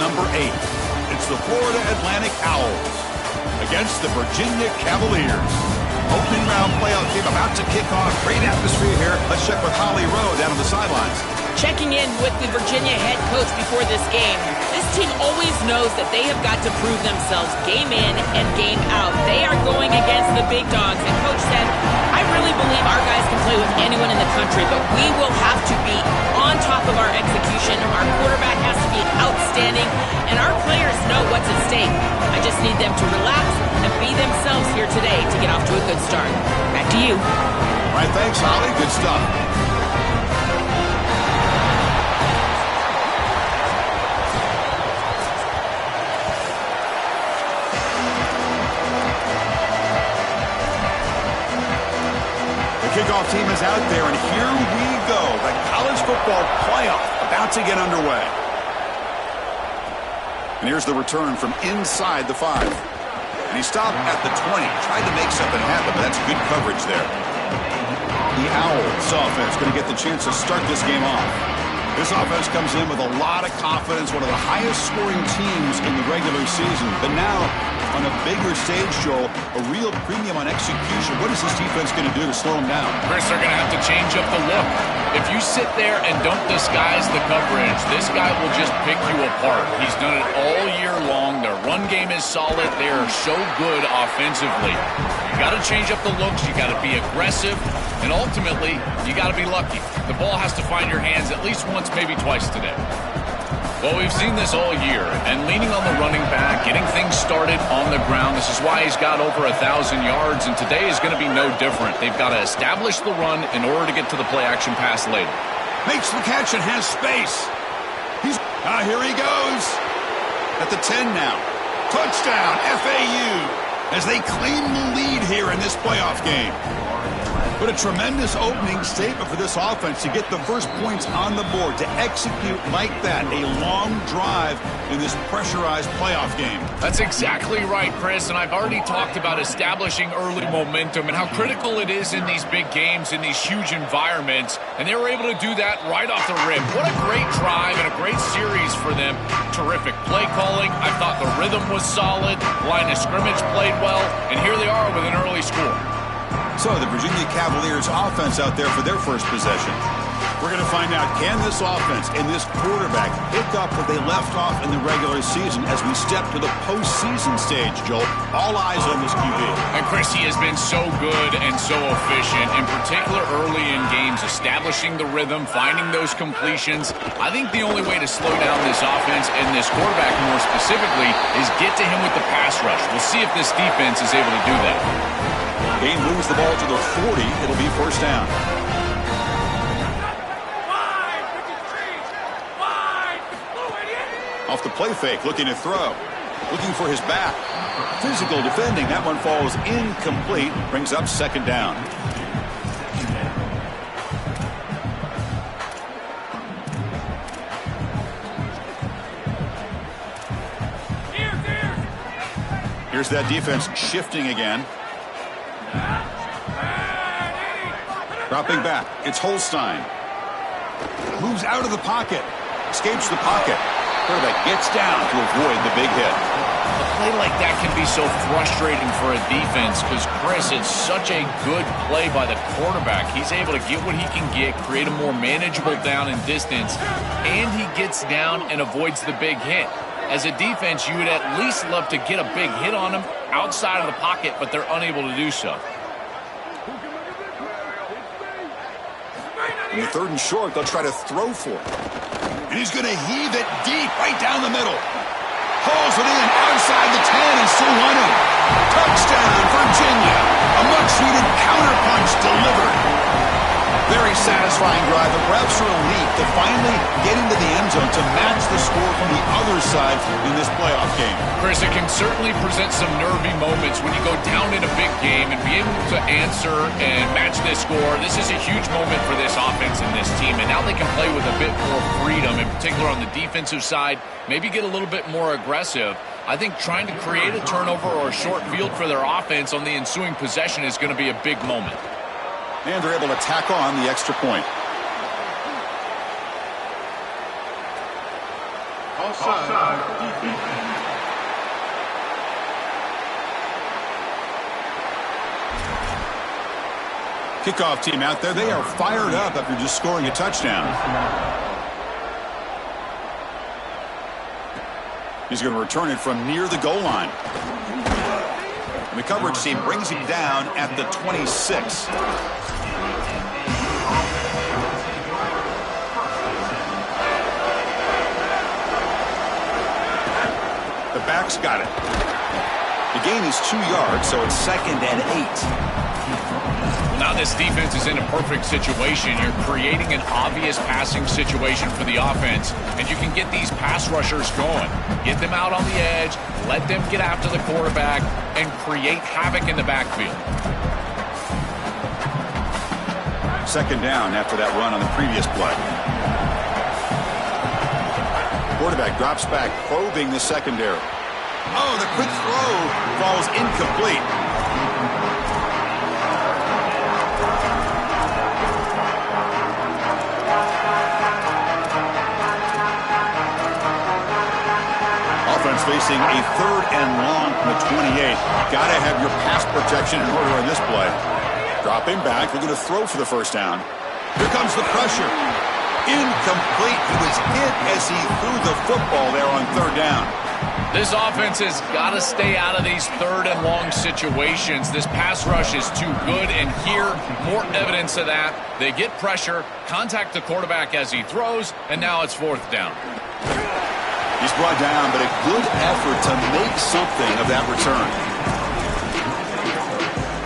number 8. It's the Florida Atlantic Owls against the Virginia Cavaliers. Opening round playoff game about to kick off. Great atmosphere here. Let's check with Holly Rowe down on the sidelines. Checking in with the Virginia head coach before this game. This team always knows that they have got to prove themselves game in and game out. They are going against the big dogs. And coach said, I really believe our guys can play with anyone in the country, but we will have to be on top of our execution. Our quarterback has to be outstanding, and our players know what's at stake. I just need them to relax and be themselves here today to get off to a good start. Back to you. All right, thanks, Holly. Good stuff. Kickoff team is out there, and here we go. The college football playoff about to get underway. And here's the return from inside the 5. And he stopped at the 20. Tried to make something happen, but that's good coverage there. The Owls offense going to get the chance to start this game off. This offense comes in with a lot of confidence, one of the highest scoring teams in the regular season. But now, on a bigger stage, Joel, a real premium on execution. What is this defense going to do to slow them down? Chris, they're going to have to change up the look. If you sit there and don't disguise the coverage, this guy will just pick you apart. He's done it all year long. Their run game is solid. They are so good offensively. You got to change up the looks. You got to be aggressive. And ultimately, you got to be lucky. The ball has to find your hands at least once, maybe twice today. Well, we've seen this all year, and leaning on the running back, getting things started on the ground. This is why he's got over 1,000 yards, and today is going to be no different. They've got to establish the run in order to get to the play-action pass later. Makes the catch and has space. Here he goes. At the 10 now. Touchdown, FAU, as they claim the lead here in this playoff game. But a tremendous opening statement for this offense to get the first points on the board, to execute like that, a long drive in this pressurized playoff game. That's exactly right, Chris, and I've already talked about establishing early momentum and how critical it is in these big games, in these huge environments, and they were able to do that right off the rip. What a great drive and a great series for them. Terrific play calling. I thought the rhythm was solid, line of scrimmage played well, and here they are with an early score. So the Virginia Cavaliers offense out there for their first possession. We're going to find out, can this offense and this quarterback pick up what they left off in the regular season as we step to the postseason stage, Joel? All eyes on this QB. And Chris, he has been so good and so efficient, in particular early in games, establishing the rhythm, finding those completions. I think the only way to slow down this offense and this quarterback more specifically is get to him with the pass rush. We'll see if this defense is able to do that. Game moves the ball to the 40. It'll be first down. Off the play fake, looking to throw. Looking for his back. Physical defending. That one falls incomplete. Brings up second down. Here's that defense shifting again. Dropping back, it's Holstein. Moves out of the pocket. Escapes the pocket. Quarterback gets down to avoid the big hit. A play like that can be so frustrating for a defense because, Chris, it's such a good play by the quarterback. He's able to get what he can get, create a more manageable down and distance, and he gets down and avoids the big hit. As a defense, you would at least love to get a big hit on him outside of the pocket, but they're unable to do so. In the third and short, they'll try to throw for it. And he's going to heave it deep right down the middle. Hauls it in outside the 10 and still running. Touchdown, Virginia. A much-needed counterpunch delivered. Very satisfying drive, but perhaps a relief to finally get into the end zone to match the score from the other side in this playoff game. Chris, it can certainly present some nervy moments when you go down in a big game and be able to answer and match this score. This is a huge moment for this offense and this team, and now they can play with a bit more freedom, in particular on the defensive side, maybe get a little bit more aggressive. I think trying to create a turnover or a short field for their offense on the ensuing possession is going to be a big moment. And they're able to tack on the extra point. Kickoff team out there, they are fired up after just scoring a touchdown. He's going to return it from near the goal line. And the coverage team brings him down at the 26. The back's got it. The gain is 2 yards, so it's 2nd and 8. Now this defense is in a perfect situation. You're creating an obvious passing situation for the offense, and you can get these pass rushers going. Get them out on the edge, let them get after the quarterback, and create havoc in the backfield. 2nd down after that run on the previous play. Quarterback drops back, probing the secondary. Oh, the quick throw falls incomplete. Facing a 3rd and long from the 28. Got to have your pass protection in order in this play. Dropping back, we're going to throw for the 1st down. Here comes the pressure. Incomplete. He was hit as he threw the football there on 3rd down. This offense has got to stay out of these 3rd and long situations. This pass rush is too good, and here, more evidence of that. They get pressure, contact the quarterback as he throws, and now it's 4th down. He's brought down, but a good effort to make something of that return.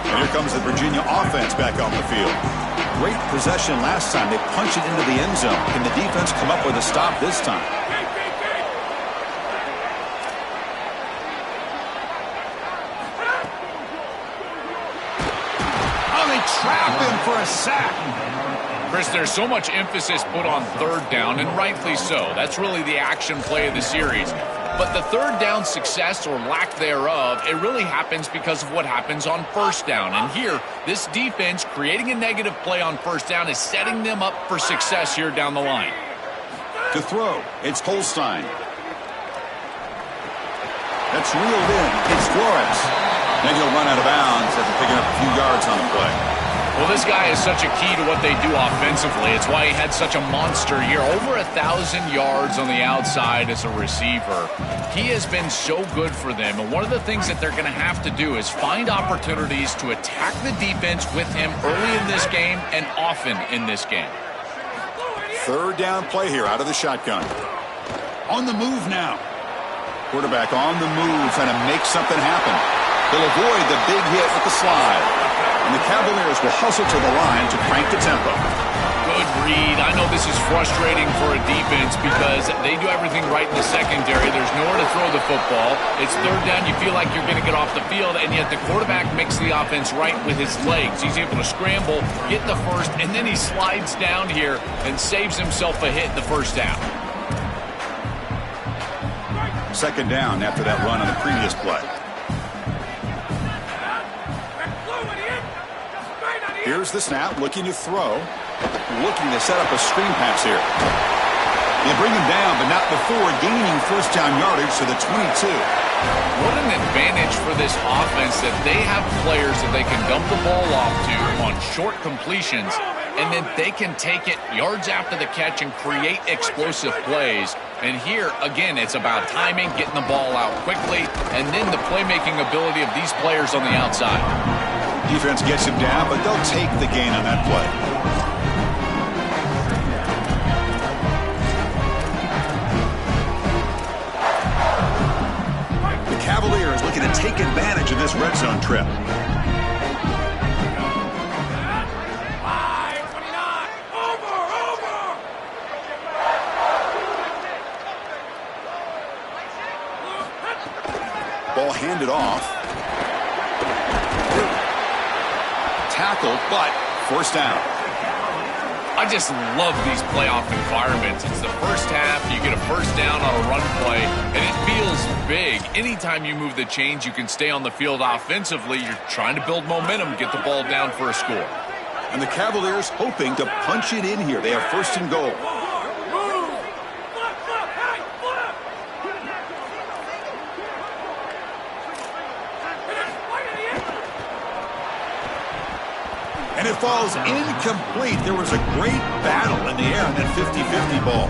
And here comes the Virginia offense back on the field. Great possession last time. They punch it into the end zone. Can the defense come up with a stop this time? Oh, they trap him for a sack. Chris, there's so much emphasis put on 3rd down, and rightfully so. That's really the action play of the series. But the 3rd down success or lack thereof, it really happens because of what happens on 1st down. And here, this defense creating a negative play on 1st down is setting them up for success here down the line. To throw, it's Holstein. That's reeled in. It's Flores. Then he'll run out of bounds after picking up a few yards on the play. Well, this guy is such a key to what they do offensively. It's why he had such a monster year. Over 1,000 yards on the outside as a receiver. He has been so good for them. And one of the things that they're going to have to do is find opportunities to attack the defense with him early in this game and often in this game. 3rd down play here out of the shotgun. On the move now. Quarterback on the move, trying to make something happen. They'll avoid the big hit with the slide. And the Cavaliers will hustle to the line to crank the tempo. Good read. I know this is frustrating for a defense because they do everything right in the secondary. There's nowhere to throw the football. It's 3rd down. You feel like you're going to get off the field, and yet the quarterback makes the offense right with his legs. He's able to scramble, get the 1st, and then he slides down here and saves himself a hit in the 1st down. 2nd down after that run on the previous play. Here's the snap, looking to throw. Looking to set up a screen pass here. They bring him down, but not before gaining 1st down yardage to the 22. What an advantage for this offense that they have players that they can dump the ball off to on short completions, and then they can take it yards after the catch and create explosive plays. And here, again, it's about timing, getting the ball out quickly, and then the playmaking ability of these players on the outside. Defense gets him down, but they'll take the gain on that play. The Cavaliers looking to take advantage of this red zone trip. Ball handed off. Tackled, but 1st down. I just love these playoff environments. It's the 1st half, you get a 1st down on a run play, and it feels big. Anytime you move the chains, you can stay on the field offensively. You're trying to build momentum, get the ball down for a score. And the Cavaliers hoping to punch it in here. They have 1st and goal. falls incomplete. There was a great battle in the air on that 50-50 ball.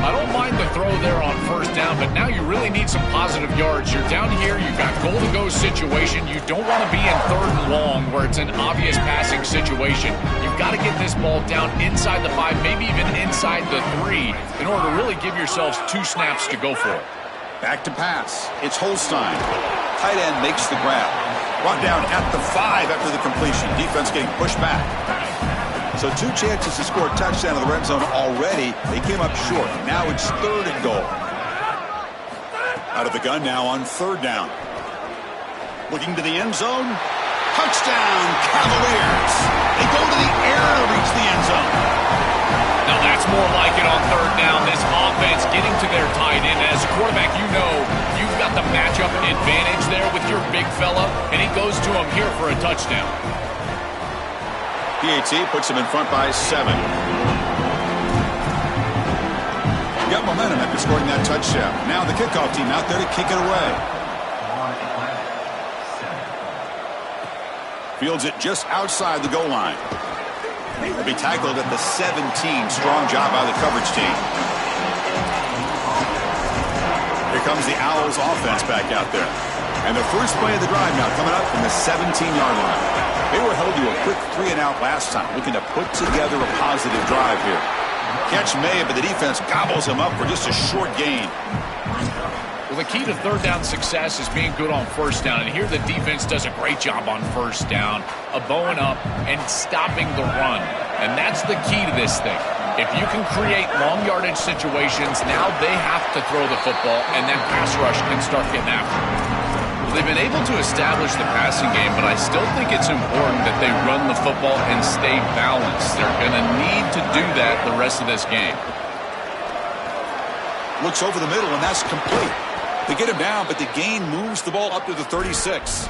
I don't mind the throw there on first down, but now you really need some positive yards. You're down here, you've got goal-to-go situation. You don't want to be in 3rd and long where it's an obvious passing situation. You've got to get this ball down inside the 5, maybe even inside the 3, in order to really give yourselves 2 snaps to go for it. Back to pass. It's Holstein. Tight end makes the grab. Brought down at the 5 after the completion. Defense getting pushed back. So 2 chances to score a touchdown in the red zone already. They came up short. Now it's 3rd and goal. Out of the gun now on 3rd down. Looking to the end zone. Touchdown, Cavaliers. They go to the air to reach the end zone. Now that's more like it on 3rd down. This offense getting to their tight end. As a quarterback, you know you've got the matchup advantage there with your big fella, and he goes to him here for a touchdown. PAT puts him in front by 7. Got momentum after scoring that touchdown. Now the kickoff team out there to kick it away. Fields it just outside the goal line. Will be tackled at the 17. Strong job by the coverage team. Here comes the Owls offense back out there. And the first play of the drive now coming up from the 17-yard line. They were held to a quick 3-and-out last time, looking to put together a positive drive here. Catch made, but the defense gobbles him up for just a short gain. Well, the key to 3rd down success is being good on 1st down, and here the defense does a great job on 1st down, bowing up and stopping the run. And that's the key to this thing. If you can create long yardage situations, now they have to throw the football, and that pass rush can start getting after it. They've been able to establish the passing game, but I still think it's important that they run the football and stay balanced. They're going to need to do that the rest of this game. Looks over the middle, and that's complete. They get him down, but the gain moves the ball up to the 36.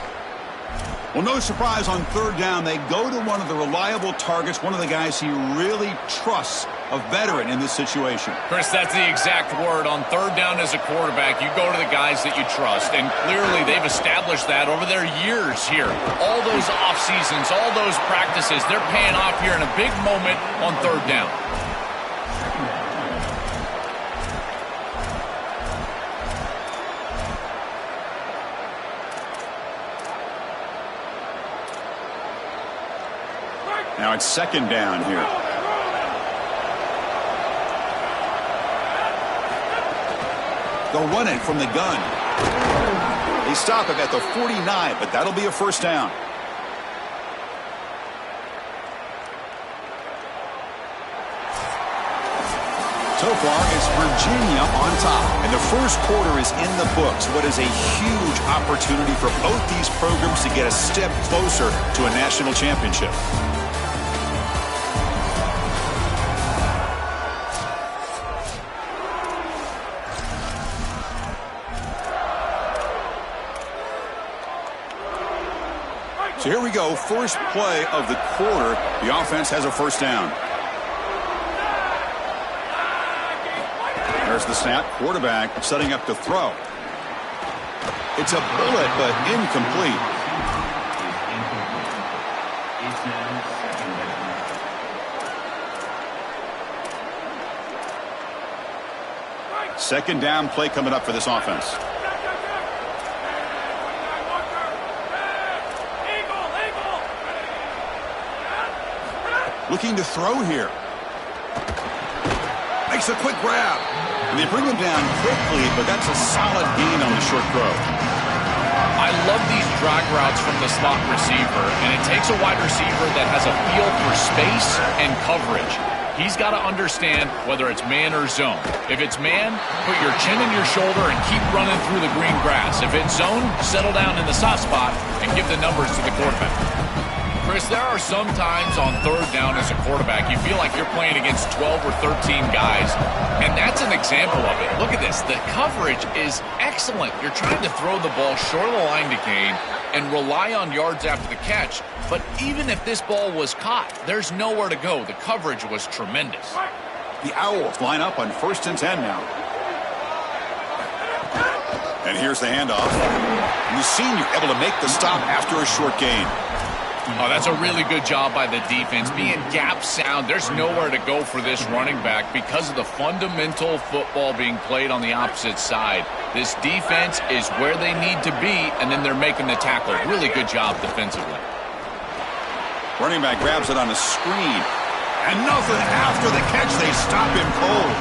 Well, no surprise on 3rd down. They go to one of the reliable targets, one of the guys he really trusts, a veteran in this situation. Chris, that's the exact word. On 3rd down as a quarterback, you go to the guys that you trust. And clearly they've established that over their years here. All those off seasons, all those practices, they're paying off here in a big moment on 3rd down. Now it's 2nd down here. They'll run it from the gun. They stop him at the 49, but that'll be a 1st down. So far, it's Virginia on top. And the first quarter is in the books. What is a huge opportunity for both these programs to get a step closer to a national championship. So here we go, first play of the quarter. The offense has a 1st down. There's the snap. Quarterback setting up to throw. It's a bullet, but incomplete. Second down play coming up for this offense. Looking to throw here. Makes a quick grab. And they bring him down quickly, but that's a solid gain on the short throw. I love these drag routes from the slot receiver, and it takes a wide receiver that has a feel for space and coverage. He's got to understand whether it's man or zone. If it's man, put your chin in your shoulder and keep running through the green grass. If it's zone, settle down in the soft spot and give the numbers to the quarterback. Chris, there are some times on 3rd down as a quarterback, you feel like you're playing against 12 or 13 guys, and that's an example of it. Look at this. The coverage is excellent. You're trying to throw the ball short of the line to gain and rely on yards after the catch, but even if this ball was caught, there's nowhere to go. The coverage was tremendous. The Owls line up on 1st and 10 now. And here's the handoff. And the senior able to make the stop after a short gain. Oh, that's a really good job by the defense. Being gap sound, there's nowhere to go for this running back because of the fundamental football being played on the opposite side. This defense is where they need to be, and then they're making the tackle. Really good job defensively. Running back grabs it on a screen. And nothing after the catch. They stop him cold.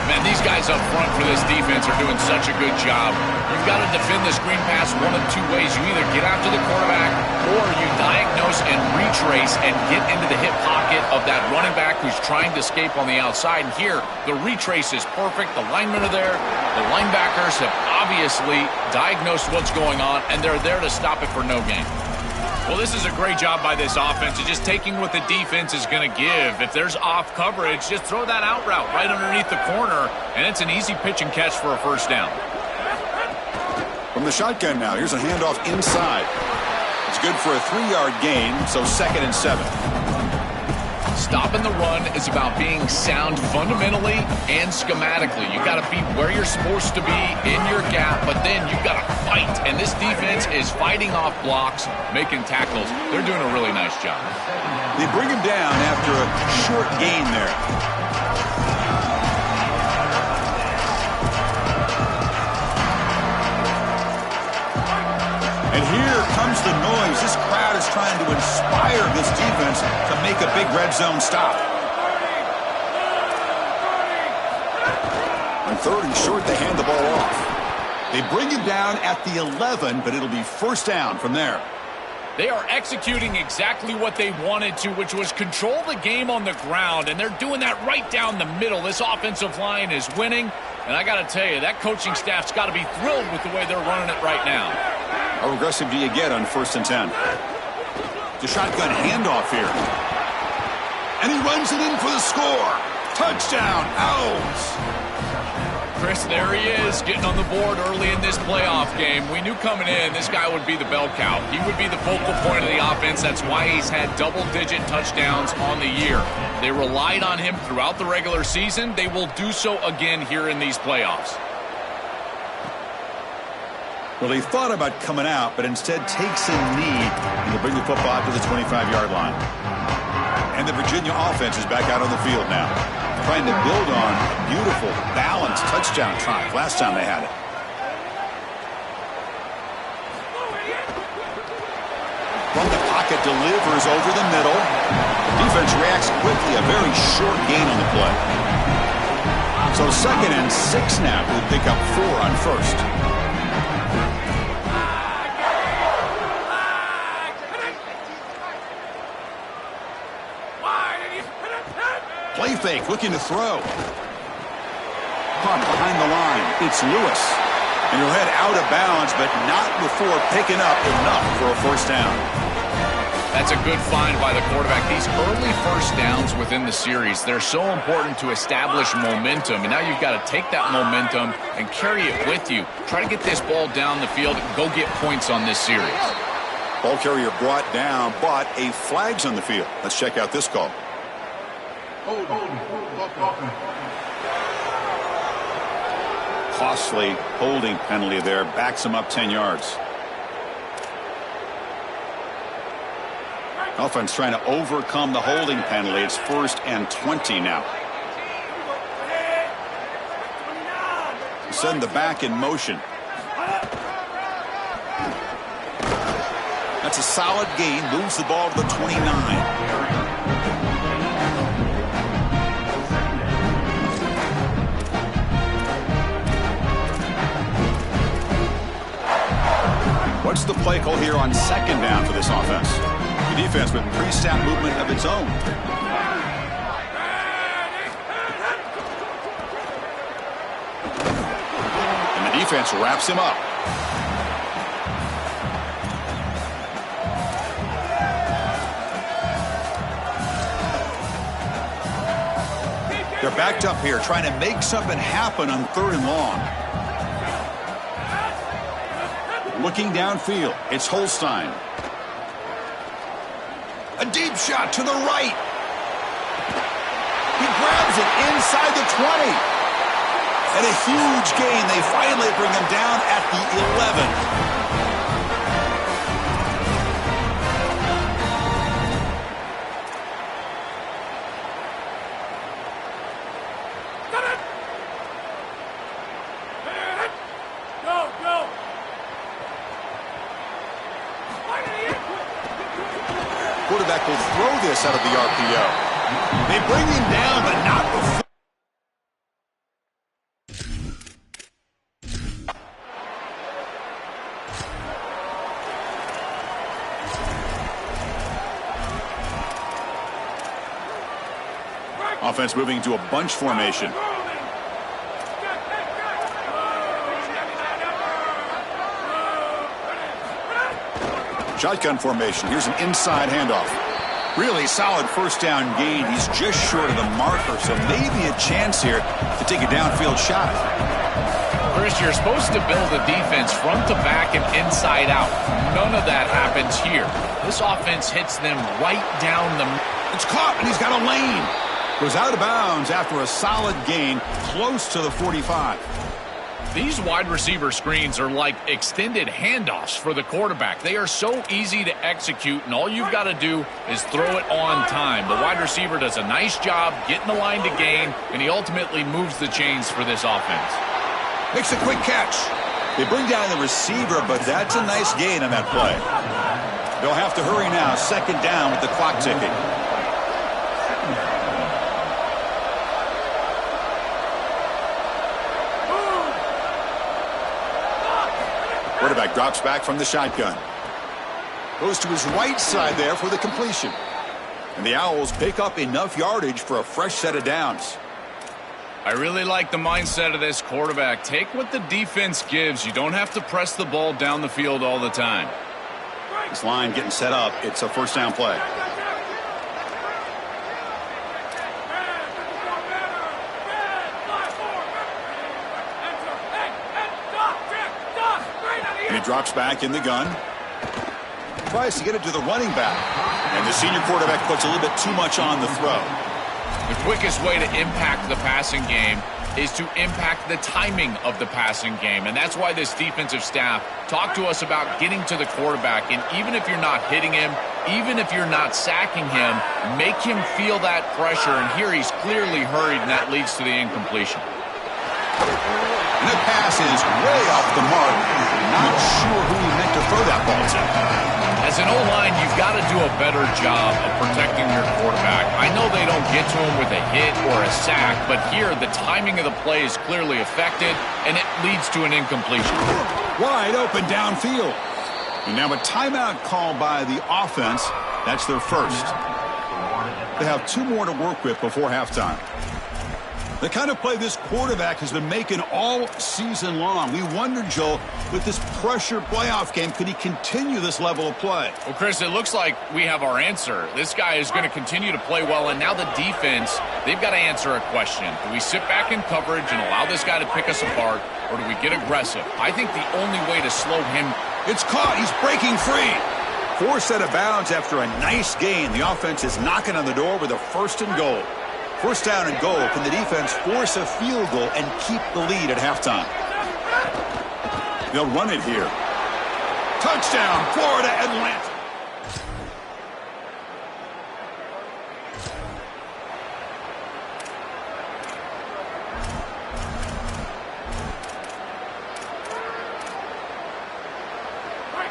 Man, these guys up front for this defense are doing such a good job. You've got to defend the screen pass one of two ways. You either get after the quarterback or you diagnose and retrace and get into the hip pocket of that running back who's trying to escape on the outside. And here, the retrace is perfect. The linemen are there. The linebackers have obviously diagnosed what's going on, and they're there to stop it for no gain. Well, this is a great job by this offense of just taking what the defense is going to give. If there's off coverage, just throw that out route right underneath the corner, and it's an easy pitch and catch for a first down. From the shotgun now, here's a handoff inside. It's good for a 3-yard gain, so 2nd and 7. Stopping the run is about being sound fundamentally and schematically. You got to be where you're supposed to be in your gap, but then you got to fight. And this defense is fighting off blocks, making tackles. They're doing a really nice job. They bring him down after a short gain there. And here comes the noise. This crowd is trying to inspire this defense to make a big red zone stop. On 3rd and short, they hand the ball off. They bring him down at the 11, but it'll be first down from there. They are executing exactly what they wanted to, which was control the game on the ground, and they're doing that right down the middle. This offensive line is winning, and I got to tell you, that coaching staff's got to be thrilled with the way they're running it right now. How aggressive do you get on 1st and 10? The shotgun handoff here. And he runs it in for the score. Touchdown, Owls. Chris, there he is, getting on the board early in this playoff game. We knew coming in this guy would be the bell cow. He would be the focal point of the offense. That's why he's had double-digit touchdowns on the year. They relied on him throughout the regular season. They will do so again here in these playoffs. Well, he thought about coming out, but instead takes a knee and will bring the football out to the 25-yard line. And the Virginia offense is back out on the field now, trying to build on a beautiful, balanced touchdown drive last time they had it. From the pocket, delivers over the middle. The defense reacts quickly, a very short gain on the play. So 2nd and 6 now. We'll pick up 4 on 1st. Play fake, looking to throw. Caught behind the line. It's Lewis. And he'll head out of bounds, but not before picking up enough for a first down. That's a good find by the quarterback. These early first downs within the series, they're so important to establish momentum. And now you've got to take that momentum and carry it with you. Try to get this ball down the field and go get points on this series. Ball carrier brought down, but a flag's on the field. Let's check out this call. Costly holding penalty there. Backs him up 10 yards. Offense trying to overcome the holding penalty. It's 1st and 20 now. Send the back in motion. That's a solid gain. Moves the ball to the 29. What's the play call here on 2nd down for this offense? The defense with pre-snap movement of its own. And the defense wraps him up. They're backed up here, trying to make something happen on 3rd and long. Looking downfield, it's Holstein. A deep shot to the right. He grabs it inside the 20. And a huge gain. They finally bring him down at the 11. quarterback will throw this out of the RPO. They bring him down, but not before. Offense moving into a bunch formation. Shotgun formation. Here's an inside handoff. Really solid first down gain. He's just short of the marker, so maybe a chance here to take a downfield shot. Chris, you're supposed to build a defense front to back and inside out. None of that happens here. This offense hits them right down the... It's caught, and he's got a lane. Goes out of bounds after a solid gain close to the 45. These wide receiver screens are like extended handoffs for the quarterback. They are so easy to execute, and all you've got to do is throw it on time. The wide receiver does a nice job getting the line to gain, and he ultimately moves the chains for this offense. Makes a quick catch. They bring down the receiver, but that's a nice gain on that play. They'll have to hurry now. Second down with the clock ticking. Quarterback drops back from the shotgun. Goes to his right side there for the completion. And the Owls pick up enough yardage for a fresh set of downs. I really like the mindset of this quarterback. Take what the defense gives. You don't have to press the ball down the field all the time. This line getting set up. It's a first down play. And he drops back in the gun. Tries to get it to the running back. And the senior quarterback puts a little bit too much on the throw. The quickest way to impact the passing game is to impact the timing of the passing game. And that's why this defensive staff talked to us about getting to the quarterback. And even if you're not hitting him, even if you're not sacking him, make him feel that pressure. And here he's clearly hurried, and that leads to the incompletion. And the pass is way off the mark. Not sure who he meant to throw that ball to. As an O-line, you've got to do a better job of protecting your quarterback. I know they don't get to him with a hit or a sack, but here the timing of the play is clearly affected, and it leads to an incompletion. Wide open downfield. And now a timeout call by the offense. That's their first. They have 2 more to work with before halftime. The kind of play this quarterback has been making all season long. We wonder, Joel, with this pressure playoff game, could he continue this level of play? Well, Chris, it looks like we have our answer. This guy is going to continue to play well, and now the defense, they've got to answer a question. Do we sit back in coverage and allow this guy to pick us apart, or do we get aggressive? I think the only way to slow him... It's caught. He's breaking free. Forced out of bounds after a nice gain. The offense is knocking on the door with a 1st and goal. First down and goal. Can the defense force a field goal and keep the lead at halftime? They'll run it here. Touchdown, Florida Atlantic.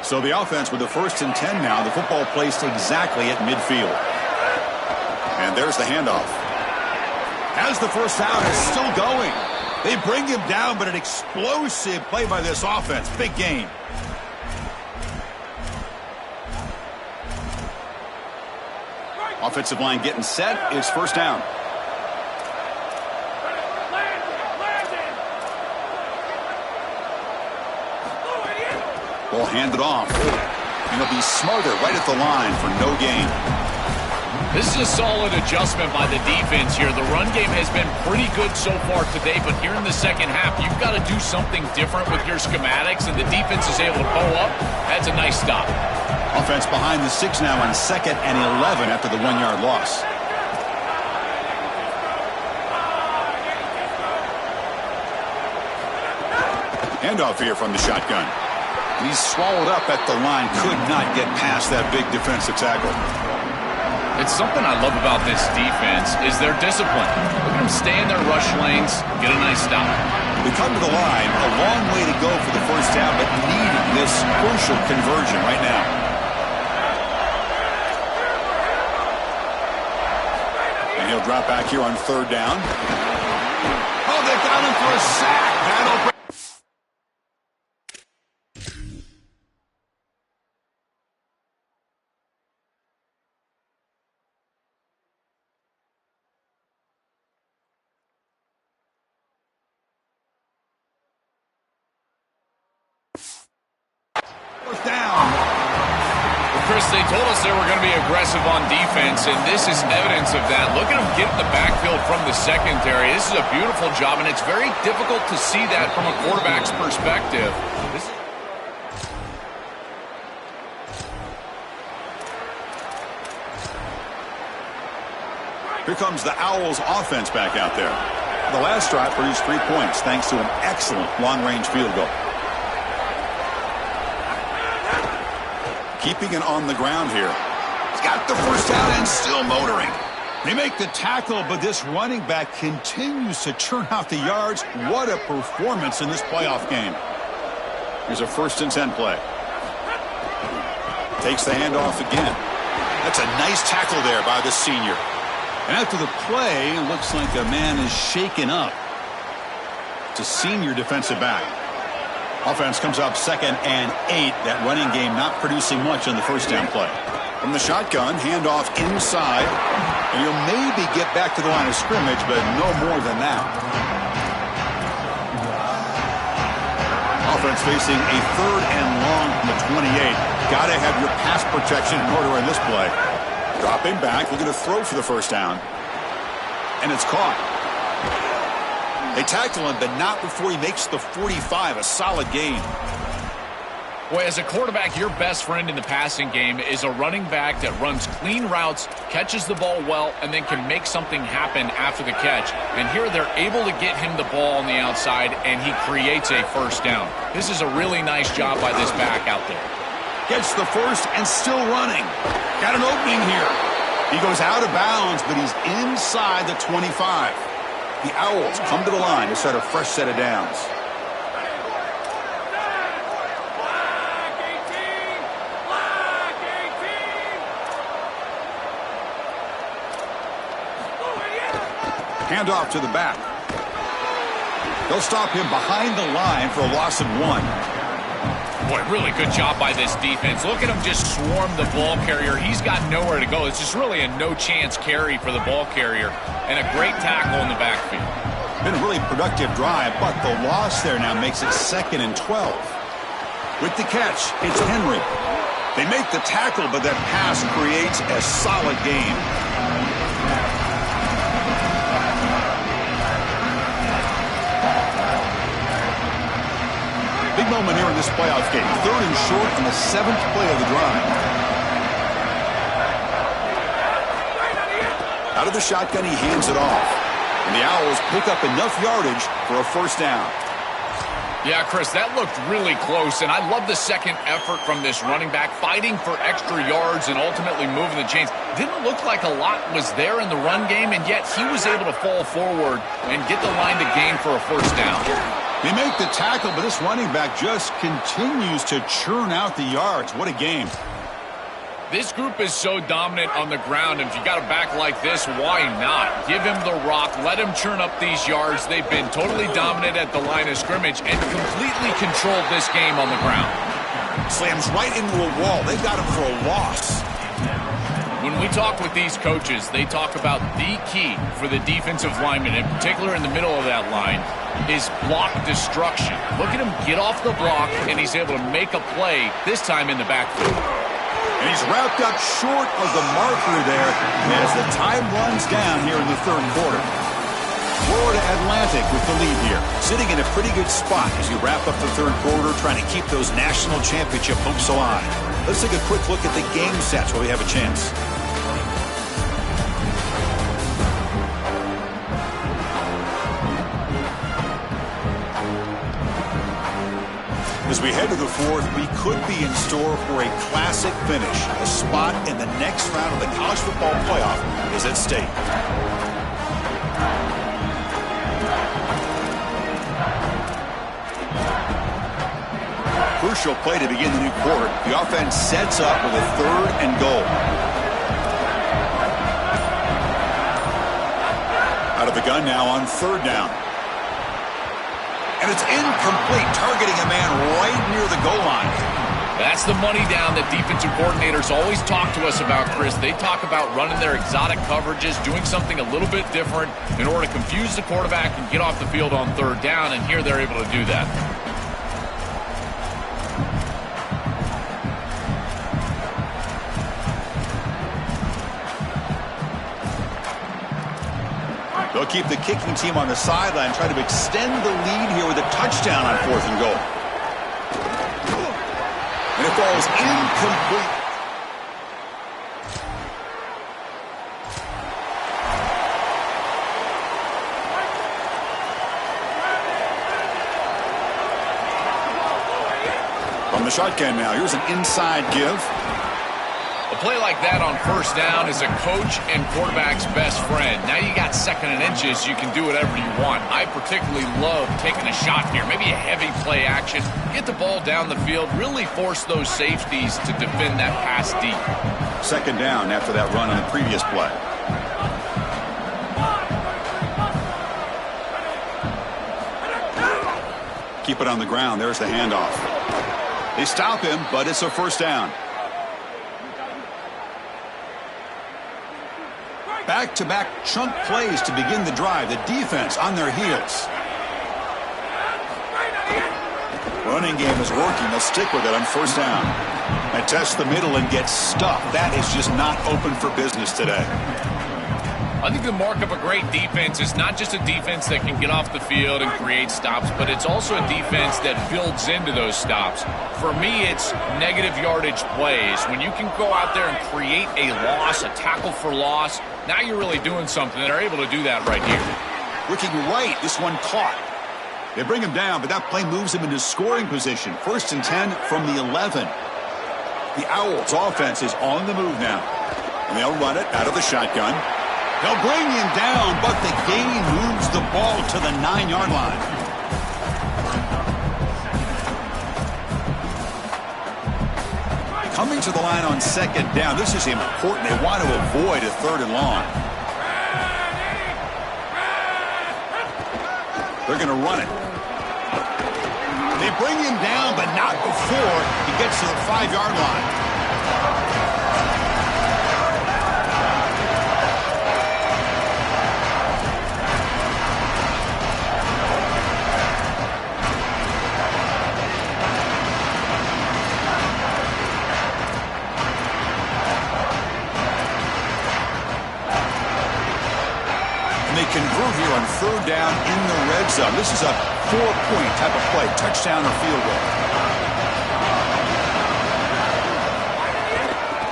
So the offense with the 1st and 10 now. The football placed exactly at midfield. And there's the handoff. As the first down is still going. They bring him down, but an explosive play by this offense. Big gain. Offensive line getting set. It's first down. Ball handed off. And he'll be smarter right at the line for no gain. This is a solid adjustment by the defense here. The run game has been pretty good so far today, but here in the second half, you've got to do something different with your schematics, and the defense is able to pull up. That's a nice stop. Offense behind the 6 now on 2nd and 11 after the 1-yard loss. Handoff here from the shotgun. He's swallowed up at the line. Could not get past that big defensive tackle. It's something I love about this defense is their discipline. Look at them stay in their rush lanes, get a nice stop. We come to the line, a long way to go for the first down, but needing this crucial conversion right now. drop back here on third down. Oh, they got him for a sack. That'll break. Fourth down. Chris, they told us they were going to be aggressive on defense, and this is evidence of that. Look at them get the backfield from the secondary. This is a beautiful job, and it's very difficult to see that from a quarterback's perspective. Here comes the Owls offense back out there. The last drive produced 3 points thanks to an excellent long-range field goal. Keeping it on the ground here. He's got the first down and still motoring. They make the tackle, but this running back continues to churn out the yards. What a performance in this playoff game. Here's a 1st and 10 play. Takes the handoff again. That's a nice tackle there by the senior. And after the play, it looks like a man is shaken up. It's a senior defensive back. Offense comes up 2nd and 8. That running game not producing much on the first down play. From the shotgun, handoff inside. And he'll maybe get back to the line of scrimmage, but no more than that. Offense facing a 3rd and long from the 28. Got to have your pass protection in order in this play. Dropping back, looking to throw for the first down. And it's caught. They tackle him, but not before he makes the 45. A solid gain. Boy, as a quarterback, your best friend in the passing game is a running back that runs clean routes, catches the ball well, and then can make something happen after the catch. And here they're able to get him the ball on the outside, and he creates a first down. This is a really nice job by this back out there. Gets the first and still running. Got an opening here. He goes out of bounds, but he's inside the 25. The Owls come to the line to start a fresh set of downs. Handoff to the back. They'll stop him behind the line for a loss of 1. Boy, really good job by this defense. Look at him just swarm the ball carrier. He's got nowhere to go. It's just really a no-chance carry for the ball carrier, and a great tackle in the backfield. Been a really productive drive, but the loss there now makes it 2nd and 12. With the catch, it's Henry. They make the tackle, but that pass creates a solid gain. Big moment here in this playoff game. 3rd and short on the 7th play of the drive. Out of the shotgun, he hands it off. And the Owls pick up enough yardage for a first down. Yeah, Chris, that looked really close, and I love the second effort from this running back, fighting for extra yards and ultimately moving the chains. Didn't look like a lot was there in the run game, and yet he was able to fall forward and get the line to gain for a first down. They make the tackle, but this running back just continues to churn out the yards. What a game. This group is so dominant on the ground, and if you got a back like this, why not? Give him the rock, let him churn up these yards. They've been totally dominant at the line of scrimmage and completely controlled this game on the ground. Slams right into a wall. They've got him for a loss. When we talk with these coaches, they talk about the key for the defensive lineman, in particular in the middle of that line, is block destruction. Look at him get off the block, and he's able to make a play, this time in the backfield. And he's wrapped up short of the marker there as the time runs down here in the 3rd quarter. Florida Atlantic with the lead here, sitting in a pretty good spot as you wrap up the 3rd quarter, trying to keep those national championship hopes alive. Let's take a quick look at the game stats while we have a chance. As we head to the 4th, we could be in store for a classic finish. A spot in the next round of the college football playoff is at stake. Crucial play to begin the new quarter. The offense sets up with a 3rd and goal. got the gun now on 3rd down. And it's incomplete, targeting a man right near the goal line. That's the money down that defensive coordinators always talk to us about, Chris. They talk about running their exotic coverages, doing something a little bit different in order to confuse the quarterback and get off the field on 3rd down, and here they're able to do that. They'll keep the kicking team on the sideline, try to extend the lead here with a touchdown on 4th and goal. And it falls incomplete. From the shotgun now, here's an inside give. A play like that on 1st down is a coach and quarterback's best friend. Now you got 2nd and inches, you can do whatever you want. I particularly love taking a shot here, maybe a heavy play action, get the ball down the field, really force those safeties to defend that pass deep. 2nd down after that run on the previous play. Keep it on the ground. There's the handoff. They stop him, but it's a 1st down. Back-to-back chunk plays to begin the drive. The defense on their heels. Running game is working. They'll stick with it on 1st down. And test the middle and get stuffed. That is just not open for business today. I think the mark of a great defense is not just a defense that can get off the field and create stops, but it's also a defense that builds into those stops. For me, it's negative yardage plays. When you can go out there and create a loss, a tackle for loss, now you're really doing something. They're able to do that right here. Looking right, this one caught. They bring him down, but that play moves him into scoring position. 1st and 10 from the 11. The Owls offense is on the move now. And they'll run it out of the shotgun. They'll bring him down, but the gain moves the ball to the 9-yard line. Coming to the line on 2nd down. This is important. They want to avoid a 3rd and long. They're going to run it. They bring him down, but not before he gets to the 5-yard line. Convert here on 3rd down in the red zone. This is a 4-point type of play, touchdown or field goal.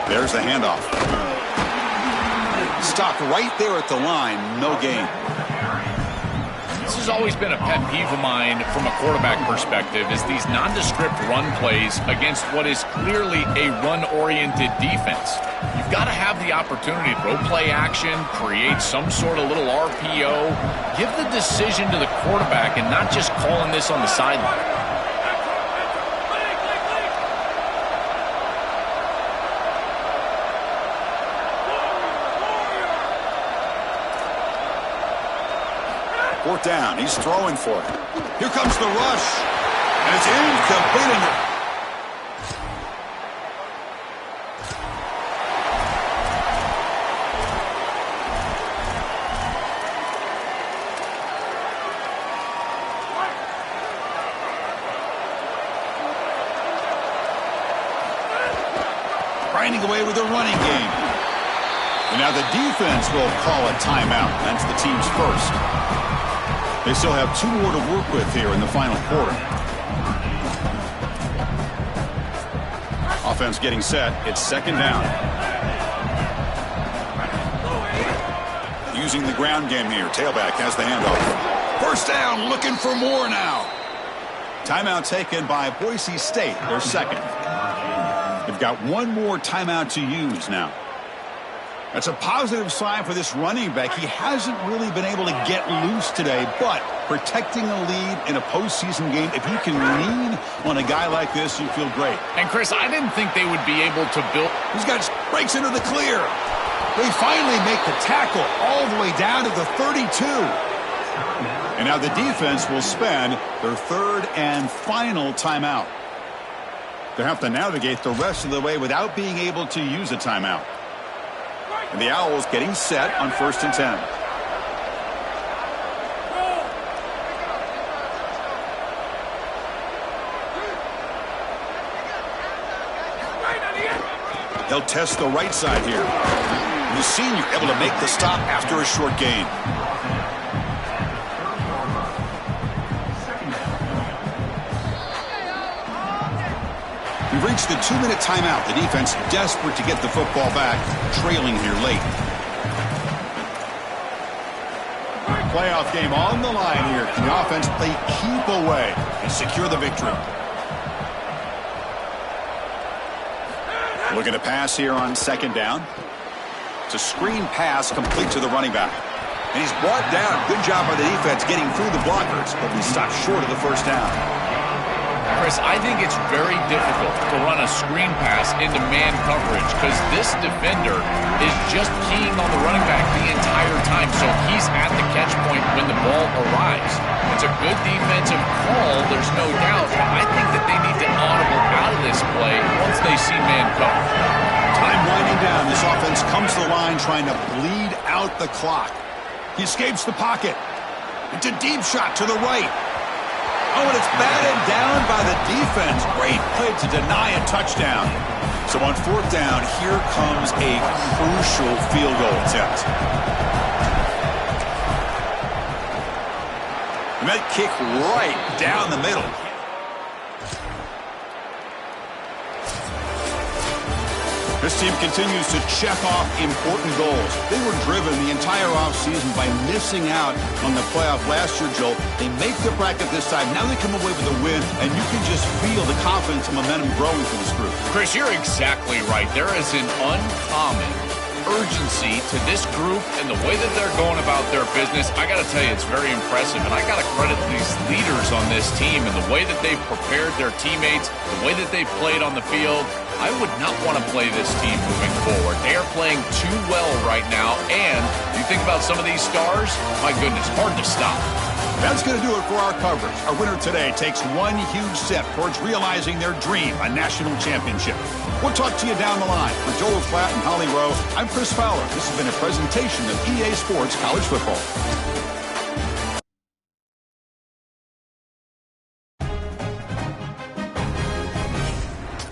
There's the handoff. Stopped right there at the line, no gain. This has always been a pet peeve of mine from a quarterback perspective, is these nondescript run plays against what is clearly a run-oriented defense. You've got to have the opportunity to throw play action, create some sort of little RPO, give the decision to the quarterback and not just calling this on the sideline. Fourth down. He's throwing for it. Here comes the rush. And it's incomplete. Grinding away with the running game. And now the defense will call a timeout. That's the team's first. They still have 2 more to work with here in the final quarter. Offense getting set. It's 2nd down. Using the ground game here. Tailback has the handoff. 1st down, looking for more now. Timeout taken by Boise State, their 2nd. They've got 1 more timeout to use now. That's a positive sign for this running back. He hasn't really been able to get loose today, but protecting a lead in a postseason game. If you can lean on a guy like this, you feel great. And, Chris, I didn't think they would be able to build. He's got breaks into the clear. They finally make the tackle all the way down to the 32. And now the defense will spend their third and final timeout. They have to navigate the rest of the way without being able to use a timeout. And the Owls getting set on 1st and 10. They'll test the right side here. The senior able to make the stop after a short gain. We've reached the 2-minute timeout. The defense desperate to get the football back, trailing here late. Playoff game on the line here. Can the offense play keep away and secure the victory? Looking to pass here on 2nd down. It's a screen pass complete to the running back. And he's brought down. Good job by the defense getting through the blockers, but we stopped short of the 1st down. Chris, I think it's very difficult to run a screen pass into man coverage because this defender is just keying on the running back the entire time, so he's at the catch point when the ball arrives. It's a good defensive call, there's no doubt, but I think that they need to audible out of this play once they see man cover. Time winding down. This offense comes to the line trying to bleed out the clock. He escapes the pocket. It's a deep shot to the right. Oh, and it's batted down by the defense. Great play to deny a touchdown. So on 4th down, here comes a crucial field goal attempt. And that kick right down the middle. This team continues to check off important goals. They were driven the entire offseason by missing out on the playoff last year, Joel. They make the bracket this time. Now they come away with a win, and you can just feel the confidence and momentum growing for this group. Chris, you're exactly right. There is an uncommon urgency to this group and the way that they're going about their business. I got to tell you, it's very impressive, and I got to credit these leaders on this team and the way that they've prepared their teammates, the way that they've played on the field. I would not want to play this team moving forward. They are playing too well right now, and you think about some of these stars, my goodness, hard to stop. That's going to do it for our coverage. Our winner today takes one huge step towards realizing their dream, a national championship. We'll talk to you down the line. For Joel Klatt and Holly Rowe, I'm Chris Fowler. This has been a presentation of EA Sports College Football.